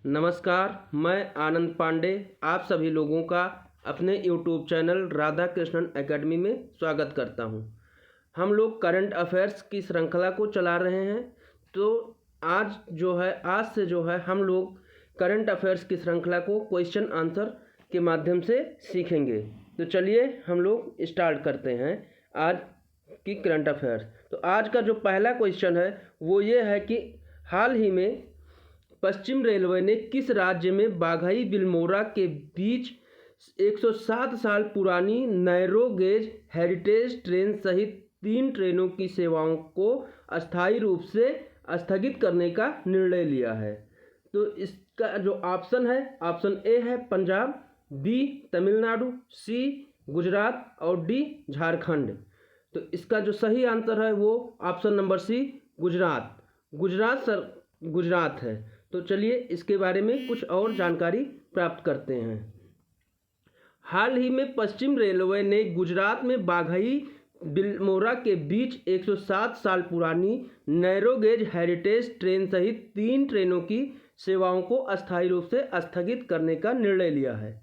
नमस्कार, मैं आनंद पांडे आप सभी लोगों का अपने YouTube channel Radha Krishnan academy में स्वागत करता हूं। हम लोग करंट अफेयर्स की श्रृंखला को चला रहे हैं। तो आज से हम लोग करंट अफेयर्स की श्रृंखला को क्वेश्चन आंसर के माध्यम से सीखेंगे। तो चलिए हम लोग स्टार्ट करते हैं आज की करंट अफेयर्स। तो आज का जो पहला क्वेश्चन है वो ये है कि हाल ही में पश्चिम रेलवे ने किस राज्य में बाघई बिल्मोरा के बीच 107 साल पुरानी नैरो गेज हेरिटेज ट्रेन सहित 3 ट्रेनों की सेवाओं को अस्थायी रूप से स्थगित करने का निर्णय लिया है? तो इसका जो ऑप्शन है, ऑप्शन ए है पंजाब, बी तमिलनाडु, सी गुजरात और डी झारखंड। तो इसका जो सही आंसर है वो ऑप्शन नंबर सी गुजरात है। तो चलिए इसके बारे में कुछ और जानकारी प्राप्त करते हैं। हाल ही में पश्चिम रेलवे ने गुजरात में बाघई बिल्मोरा के बीच 107 साल पुरानी नैरो गेज हेरिटेज ट्रेन सहित 3 ट्रेनों की सेवाओं को अस्थायी रूप से स्थगित करने का निर्णय लिया है।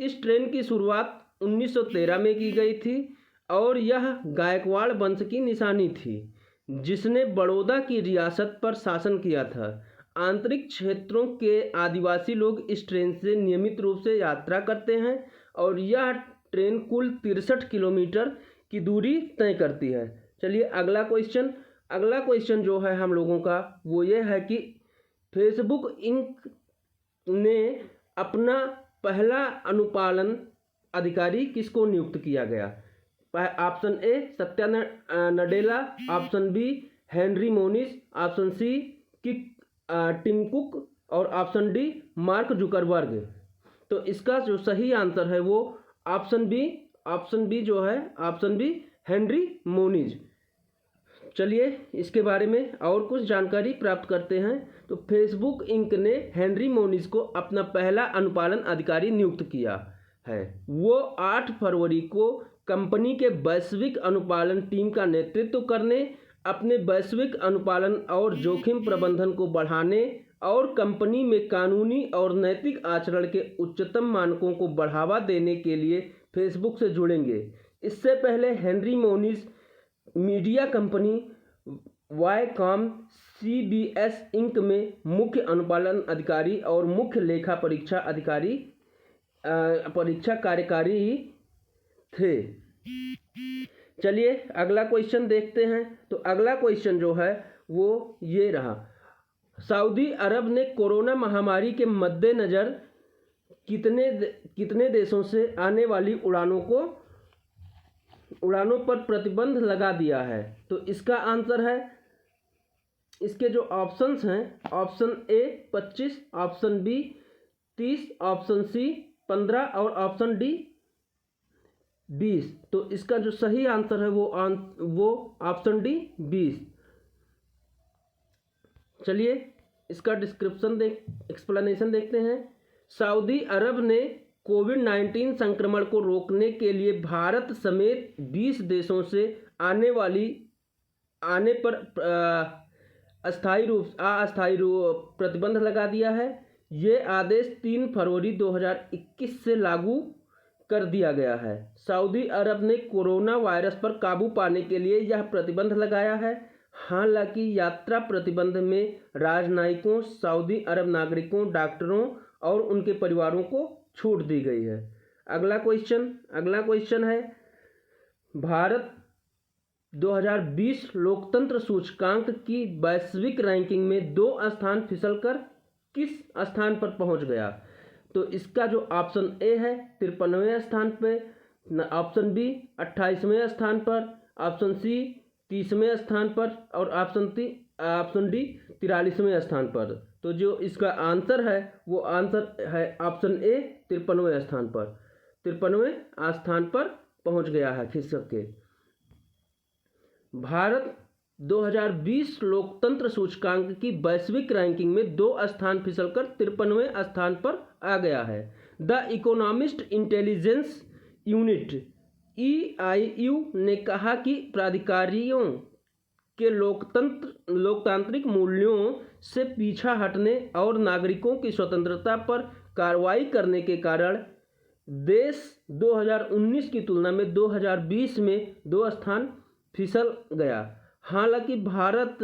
इस ट्रेन की शुरुआत 1913 में की गई थी और यह गायकवाड़ वंश की निशानी थी, जिसने बड़ौदा की रियासत पर शासन किया था। आंतरिक क्षेत्रों के आदिवासी लोग इस ट्रेन से नियमित रूप से यात्रा करते हैं और यह ट्रेन कुल 63 किलोमीटर की दूरी तय करती है। चलिए अगला क्वेश्चन जो है हम लोगों का वो ये है कि फेसबुक इंक ने अपना पहला अनुपालन अधिकारी किसको नियुक्त किया गया? Option A Satya Nadella, option B Henry Moniz, option C Tim Cook और ऑप्शन डी मार्क जुकरबर्ग। तो इसका जो सही आंसर है वो ऑप्शन बी हेनरी मोनिज। चलिए इसके बारे में और कुछ जानकारी प्राप्त करते हैं। तो फेसबुक इंक ने हेनरी मोनिज को अपना पहला अनुपालन अधिकारी नियुक्त किया है। वो 8 फरवरी को कंपनी के वैश्विक अनुपालन टीम का नेतृत्व करने, अपने वैश्विक अनुपालन और जोखिम प्रबंधन को बढ़ाने और कंपनी में कानूनी और नैतिक आचरण के उच्चतम मानकों को बढ़ावा देने के लिए फेसबुक से जुड़ेंगे। इससे पहले Henry Moniz media company Viacom CBS Inc में मुख्य अनुपालन अधिकारी और मुख्य लेखा परीक्षा कार्यकारी थे। चलिए अगला क्वेश्चन देखते हैं। तो अगला क्वेश्चन जो है वो ये रहा, सऊदी अरब ने कोरोना महामारी के मद्देनज़र कितने देशों से आने वाली उड़ानों पर प्रतिबंध लगा दिया है? तो इसका आंसर है, इसके जो ऑप्शंस हैं, option A 25, option B 30, option C 15 और ऑप्शन डी 20। तो इसका जो सही आंसर है वो ऑप्शन डी 20। चलिए इसका एक्सप्लेनेशन देखते हैं। सऊदी अरब ने कोविड-19 संक्रमण को रोकने के लिए भारत समेत 20 देशों से आने पर अस्थायी रूप प्रतिबंध लगा दिया है। ये आदेश 3 फरवरी 2021 से लागू कर दिया गया है। सऊदी अरब ने कोरोना वायरस पर काबू पाने के लिए यह प्रतिबंध लगाया है। हालांकि यात्रा प्रतिबंध में राजनयिकों, सऊदी अरब नागरिकों, डॉक्टरों और उनके परिवारों को छूट दी गई है। अगला क्वेश्चन है, भारत 2020 लोकतंत्र सूचकांक की वैश्विक रैंकिंग में 2 स्थान फिसलकर किस स्थान पर पहुंच गया? तो इसका जो ऑप्शन ए है 53वें स्थान पे, ऑप्शन बी 28वें स्थान पर, ऑप्शन सी 30वें स्थान पर और ऑप्शन डी 43वें स्थान पर। तो जो इसका आंसर है वो आंसर है ऑप्शन ए 53वें स्थान पर। 53वें स्थान पर पहुंच गया है खिसक के। भारत 2020 लोकतंत्र सूचकांक की वैश्विक रैंकिंग में 2 स्थान फिसलकर 53वें स्थान पर आ गया है। The economist intelligence unit EIU ने कहा कि प्राधिकारियों के लोकतांत्रिक मूल्यों से पीछा हटने और नागरिकों की स्वतंत्रता पर कार्रवाई करने के कारण देश 2019 की तुलना में 2020 में 2 स्थान फिसल गया। हालांकि भारत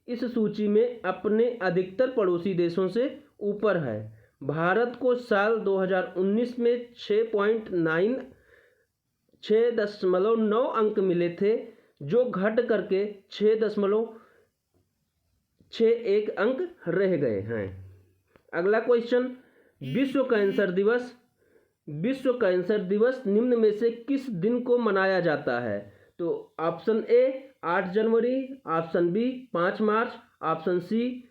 इस सूची में अपने अधिकतर पड़ोसी देशों से ऊपर है। भारत को साल 2019 में 6.9 अंक मिले थे, जो घट करके 6.61 अंक रह गए हैं। अगला क्वेश्चन, विश्व कैंसर दिवस। विश्व कैंसर दिवस निम्न में से किस दिन को मनाया जाता है? तो ऑप्शन ए 8 जनवरी, option B 5 March, option C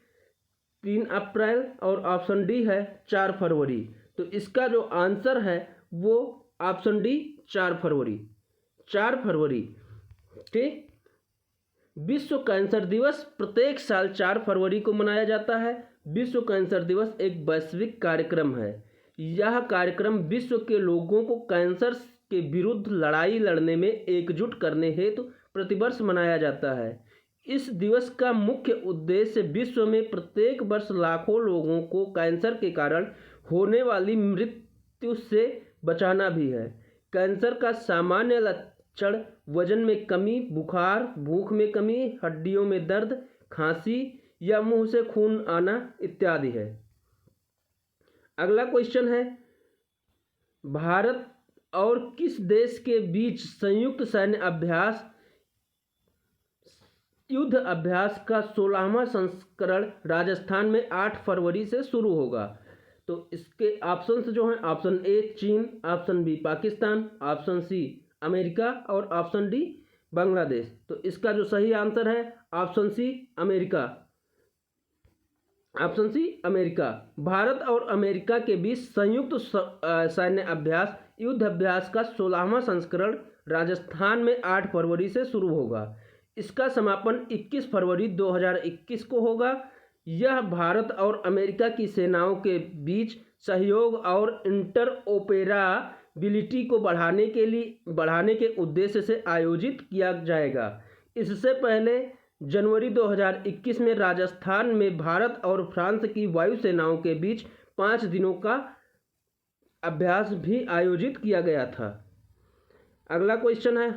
3 April और ऑप्शन डी है 4 फरवरी। तो इसका जो आंसर है वो ऑप्शन डी 4 फरवरी। 4 फरवरी, ठीक। विश्व कैंसर दिवस प्रत्येक साल 4 फरवरी को मनाया जाता है। विश्व कैंसर दिवस एक वैश्विक कार्यक्रम है। यह कार्यक्रम विश्व के लोगों को कैंसर के विरुद्ध लड़ाई लड़ने में एकजुट करने हेतु प्रतिवर्ष मनाया जाता है। इस दिवस का मुख्य उद्देश्य विश्व में प्रत्येक वर्ष लाखों लोगों को कैंसर के कारण होने वाली मृत्यु से बचाना भी है। कैंसर का सामान्य लक्षण वजन में कमी, बुखार, भूख में कमी, हड्डियों में दर्द, खांसी या मुंह से खून आना इत्यादि है। अगला क्वेश्चन है, भारत और किस देश के बीच संयुक्त सैन्य अभ्यास युद्ध अभ्यास का 16वां संस्करण राजस्थान में 8 फरवरी से शुरू होगा? तो इसके ऑप्शंस जो हैं, ऑप्शन ए चीन, option B Pakistan, option C America और ऑप्शन डी बांग्लादेश। तो इसका जो सही आंसर है option C America. Option C America. Bharat और अमेरिका के बीच संयुक्त सैन्य अभ्यास युद्ध अभ्यास का 16वां संस्करण राजस्थान में 8 फरवरी से शुरू होगा। इसका समापन 21 फरवरी 2021 को होगा। यह भारत और अमेरिका की सेनाओं के बीच सहयोग और इंटरऑपरेबिलिटी को बढ़ाने के उद्देश्य से आयोजित किया जाएगा। इससे पहले जनवरी 2021 में राजस्थान में भारत और फ्रांस की वायुसेनाओं के बीच 5 दिनों का अभ्यास भी आयोजित किया गया था। अगला क्वेश्चन है,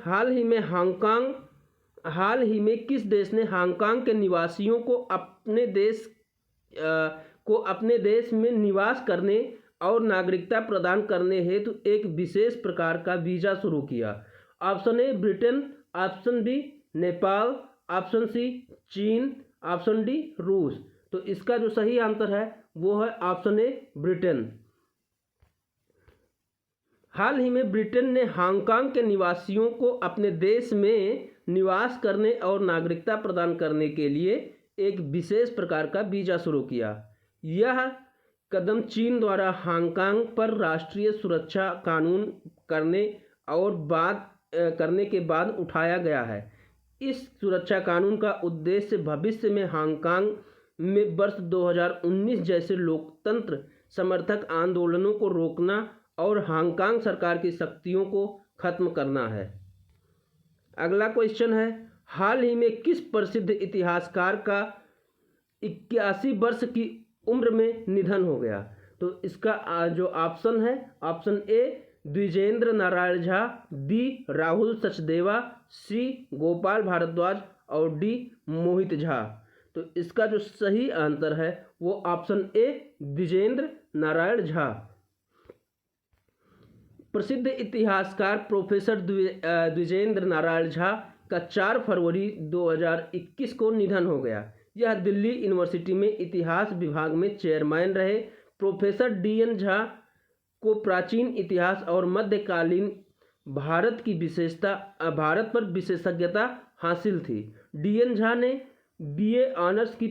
हाल ही में किस देश ने हांगकांग के निवासियों को अपने देश में निवास करने और नागरिकता प्रदान करने हेतु एक विशेष प्रकार का वीज़ा शुरू किया? Option A Britain, option B Nepal, option C चीन, ऑप्शन डी रूस। तो इसका जो सही आंसर है वो है ऑप्शन ए ब्रिटेन। हाल ही में ब्रिटेन ने हांगकांग के निवासियों को अपने देश में निवास करने और नागरिकता प्रदान करने के लिए एक विशेष प्रकार का वीज़ा शुरू किया। यह कदम चीन द्वारा हांगकांग पर राष्ट्रीय सुरक्षा कानून करने के बाद उठाया गया है। इस सुरक्षा कानून का उद्देश्य भविष्य में हांगकांग में वर्ष 2019 जैसे लोकतंत्र समर्थक आंदोलनों को रोकना और हांगकांग सरकार की शक्तियों को खत्म करना है। अगला क्वेश्चन है, हाल ही में किस प्रसिद्ध इतिहासकार का 81 वर्ष की उम्र में निधन हो गया? तो इसका जो ऑप्शन है, option A Dwijendra Narayan Jha, B Rahul Sachdeva, C Gopal Bhardwaj और डी मोहित झा। तो इसका जो सही आंसर है वो ऑप्शन ए द्विजेंद्र नारायण झा। प्रसिद्ध इतिहासकार प्रोफेसर द्विजेंद्र नारायण झा का 4 फरवरी 2021 को निधन हो गया। यह दिल्ली यूनिवर्सिटी में इतिहास विभाग में चेयरमैन रहे। Professor DN. झा को प्राचीन इतिहास और मध्यकालीन भारत पर विशेषज्ञता हासिल थी। डी.एन. झा ने बीए ऑनर्स की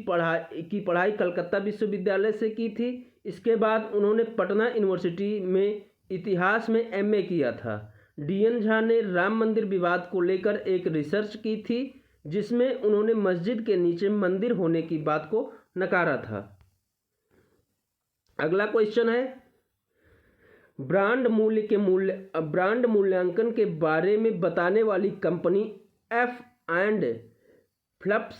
पढ़ाई कलकत्ता विश्वविद्यालय से की थी। इसके बाद उन्होंने पटना यूनिवर्सिटी में इतिहास में एमए किया था। डी.एन. झा ने राम मंदिर विवाद को लेकर एक रिसर्च की थी, जिसमें उन्होंने मस्जिद के नीचे मंदिर होने की बात को नकारा था। अगला क्वेश्चन है, ब्रांड मूल्यांकन के बारे में बताने वाली कंपनी एफ एंड फिलिप्स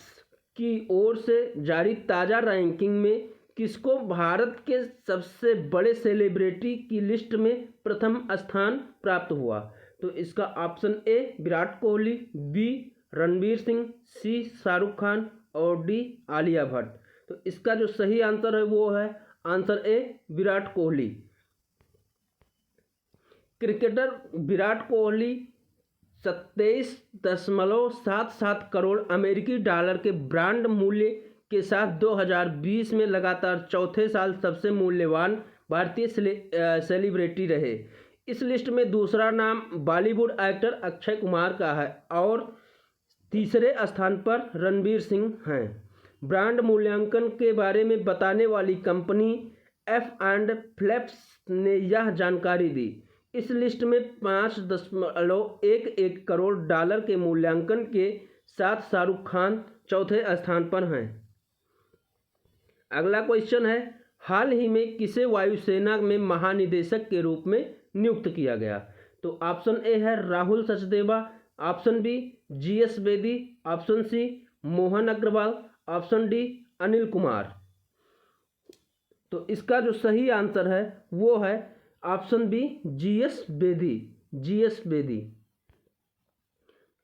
की ओर से जारी ताज़ा रैंकिंग में किसको भारत के सबसे बड़े सेलिब्रिटी की लिस्ट में प्रथम स्थान प्राप्त हुआ? तो इसका option A Virat Kohli, B Ranveer Singh, C Shahrukh Khan और डी आलिया भट्ट। तो इसका जो सही आंसर है वो है answer A Virat Kohli. Cricketer Virat Kohli 27.77 crore अमेरिकी डॉलर के ब्रांड मूल्य के साथ 2020 में लगातार चौथे साल सबसे मूल्यवान भारतीय सेलिब्रिटी रहे। इस लिस्ट में दूसरा नाम बॉलीवुड एक्टर अक्षय कुमार का है और तीसरे स्थान पर रणवीर सिंह हैं। ब्रांड मूल्यांकन के बारे में बताने वाली कंपनी F&Flaps ने यह जानकारी दी। इस लिस्ट में 5.11 करोड़ डॉलर के मूल्यांकन के साथ शाहरुख खान चौथे स्थान पर हैं। अगला क्वेश्चन है, हाल ही में किसे वायुसेना में महानिदेशक के रूप में नियुक्त किया गया? तो ऑप्शन ए है Rahul Sachdeva, option B GS Bedi, option C Mohan Agarwal, option D Anil Kumar. तो इसका जो सही आंसर है वो है option B GS Bedi. GS Bedi.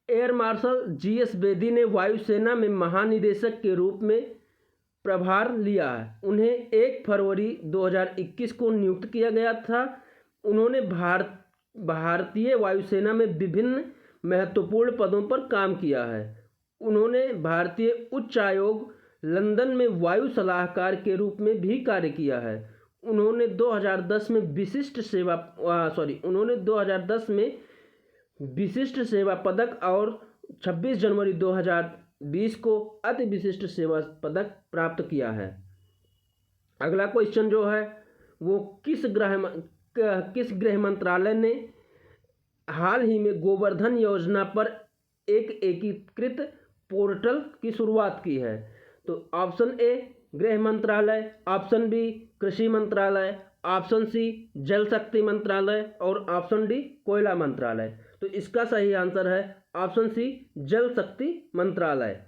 Air marshal GS Bedi ने वायुसेना में महानिदेशक के रूप में प्रभार लिया है। उन्हें 1 फरवरी 2021 को नियुक्त किया गया था। उन्होंने भारतीय वायुसेना में विभिन्न महत्वपूर्ण पदों पर काम किया है। उन्होंने भारतीय उच्च आयोग लंदन में वायु सलाहकार के रूप में भी कार्य किया है। उन्होंने 2010 में विशिष्ट सेवा पदक और 26 जनवरी 2020 को अति विशिष्ट सेवा पदक प्राप्त किया है। अगला क्वेश्चन जो है वो किस गृह मंत्रालय ने हाल ही में गोवर्धन योजना पर एक एकीकृत पोर्टल की शुरुआत की है? तो ऑप्शन ए गृह मंत्रालय, ऑप्शन बी कृषि मंत्रालय, ऑप्शन सी जल शक्ति मंत्रालय और ऑप्शन डी कोयला मंत्रालय। तो इसका सही आंसर है ऑप्शन सी जल शक्ति मंत्रालय।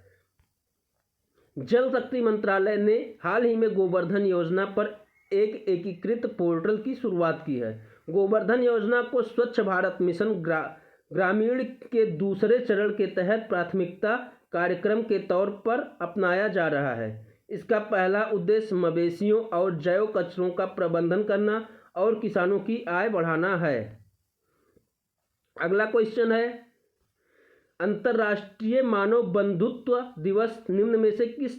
जल शक्ति मंत्रालय ने हाल ही में गोवर्धन योजना पर एक एकीकृत पोर्टल की शुरुआत की है। गोवर्धन योजना को स्वच्छ भारत मिशन ग्रामीण के दूसरे चरण के तहत प्राथमिकता कार्यक्रम के तौर पर अपनाया जा रहा है। इसका पहला उद्देश्य मवेशियों और जैव कचरों का प्रबंधन करना और किसानों की आय बढ़ाना है। अगला क्वेश्चन है, अंतर्राष्ट्रीय मानव बंधुत्व दिवस निम्न में से किस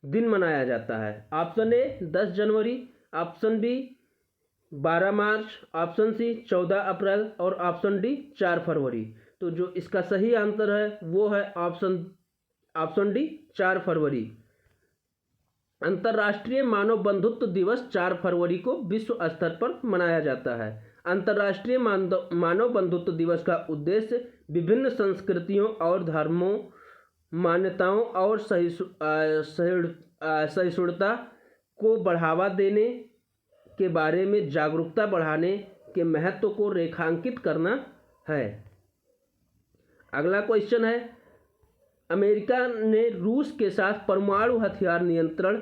दिन मनाया जाता है? ऑप्शन ए 10 जनवरी, option B 12 March, option C 14 April और ऑप्शन डी 4 फरवरी। तो जो इसका सही आंसर है वो है ऑप्शन डी 4 फरवरी। अंतर्राष्ट्रीय मानव बंधुत्व दिवस 4 फरवरी को विश्व स्तर पर मनाया जाता है। अंतर्राष्ट्रीय मानव बंधुत्व दिवस का उद्देश्य विभिन्न संस्कृतियों और धर्मों, मान्यताओं और सहिष्णुता को बढ़ावा देने के बारे में जागरूकता बढ़ाने के महत्व को रेखांकित करना है। अगला क्वेश्चन है, अमेरिका ने रूस के साथ परमाणु हथियार नियंत्रण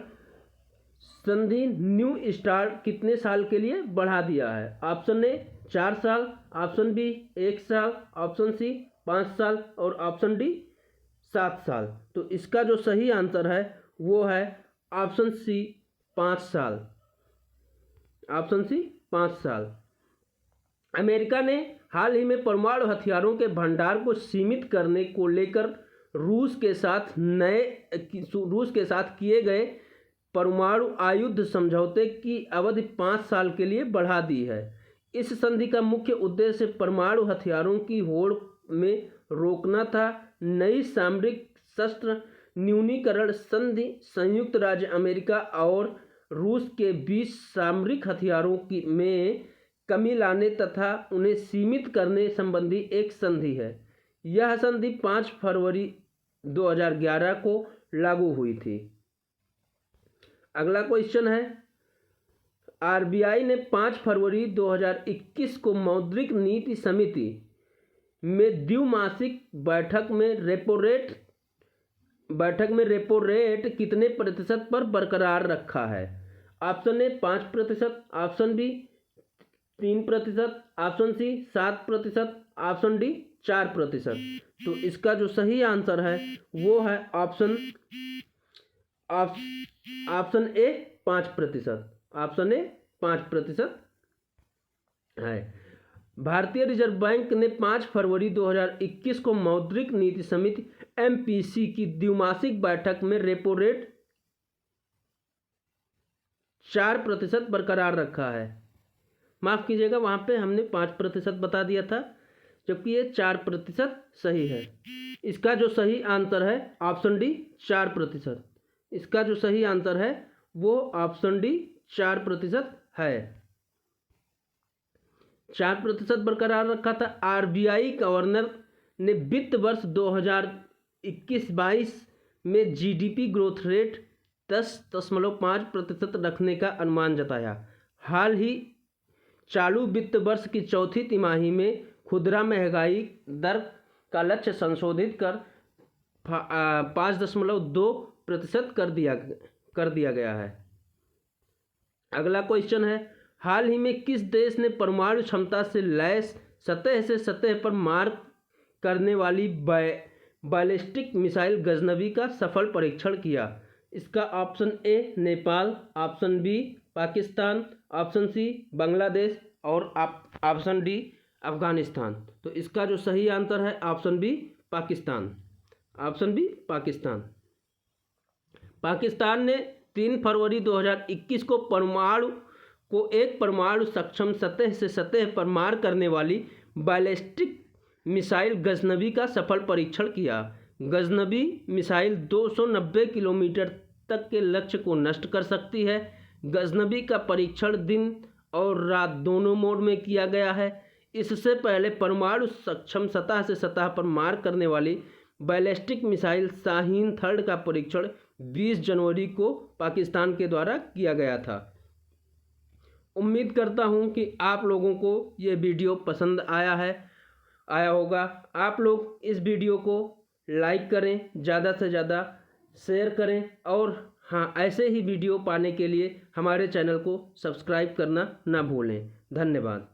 संधि न्यू स्टार्ट कितने साल के लिए बढ़ा दिया है? ऑप्शन ए 4 साल, ऑप्शन बी 1 साल, ऑप्शन सी 5 साल और ऑप्शन डी 7 साल। तो इसका जो सही आंसर है वो है ऑप्शन सी 5 साल। ऑप्शन सी 5 साल। अमेरिका ने हाल ही में परमाणु हथियारों के भंडार को सीमित करने को लेकर रूस के साथ किए गए परमाणु आयुध समझौते की अवधि 5 साल के लिए बढ़ा दी है। इस संधि का मुख्य उद्देश्य परमाणु हथियारों की होड़ में रोकना था। नई सामरिक शस्त्र न्यूनीकरण संधि संयुक्त राज्य अमेरिका और रूस के बीच सामरिक हथियारों में कमी लाने तथा उन्हें सीमित करने संबंधी एक संधि है। यह संधि 5 फरवरी 2011 को लागू हुई थी। अगला क्वेश्चन है, RBI ने 5 फरवरी 2021 को मौद्रिक नीति समिति में द्विमासिक बैठक में रेपो रेट बैठक में रेपो रेट कितने प्रतिशत पर बरकरार रखा है? Option A 5%, option B 3%, option C 7%, option D 4%। तो इसका जो सही आंसर है वो है ऑप्शन ए 5%। ऑप्शन ए 5% है। भारतीय रिजर्व बैंक ने 5 फरवरी 2021 को मौद्रिक नीति समिति MPC की द्विमासिक बैठक में रेपो रेट 4% बरकरार रखा है। माफ़ कीजिएगा, वहाँ पे हमने 5% बता दिया था, जबकि ये 4% सही है। इसका जो सही आंसर है ऑप्शन डी 4%। इसका जो सही आंसर है वो ऑप्शन डी 4% है। 4% बरकरार रखा था। RBI गवर्नर ने वित्त वर्ष 2021-22 में GDP ग्रोथ रेट 10.5% रखने का अनुमान जताया। हाल ही चालू वित्त वर्ष की चौथी तिमाही में खुदरा महंगाई दर का लक्ष्य संशोधित कर 5.2% कर दिया गया है। अगला क्वेश्चन है, हाल ही में किस देश ने परमाणु क्षमता से लैस सतह से सतह पर मार करने वाली बैलिस्टिक मिसाइल गजनवी का सफल परीक्षण किया? इसका option A Nepal, option B Pakistan, option C Bangladesh और ऑप्शन डी अफगानिस्तान। तो इसका जो सही आंसर है option B Pakistan. Option B Pakistan. Pakistan ने 3 फरवरी 2021 को एक परमाणु सक्षम सतह से सतह पर मार करने वाली बैलिस्टिक मिसाइल गजनवी का सफल परीक्षण किया। गजनवी मिसाइल 290 किलोमीटर तक के लक्ष्य को नष्ट कर सकती है। गजनवी का परीक्षण दिन और रात दोनों मोड में किया गया है। इससे पहले परमाणु सक्षम सतह से सतह पर मार करने वाली बैलिस्टिक मिसाइल शाहीन थर्ड का परीक्षण 20 जनवरी को पाकिस्तान के द्वारा किया गया था। उम्मीद करता हूं कि आप लोगों को ये वीडियो पसंद आया होगा। आप लोग इस वीडियो को लाइक करें, ज़्यादा से ज़्यादा शेयर करें और हाँ, ऐसे ही वीडियो पाने के लिए हमारे चैनल को सब्सक्राइब करना ना भूलें। धन्यवाद।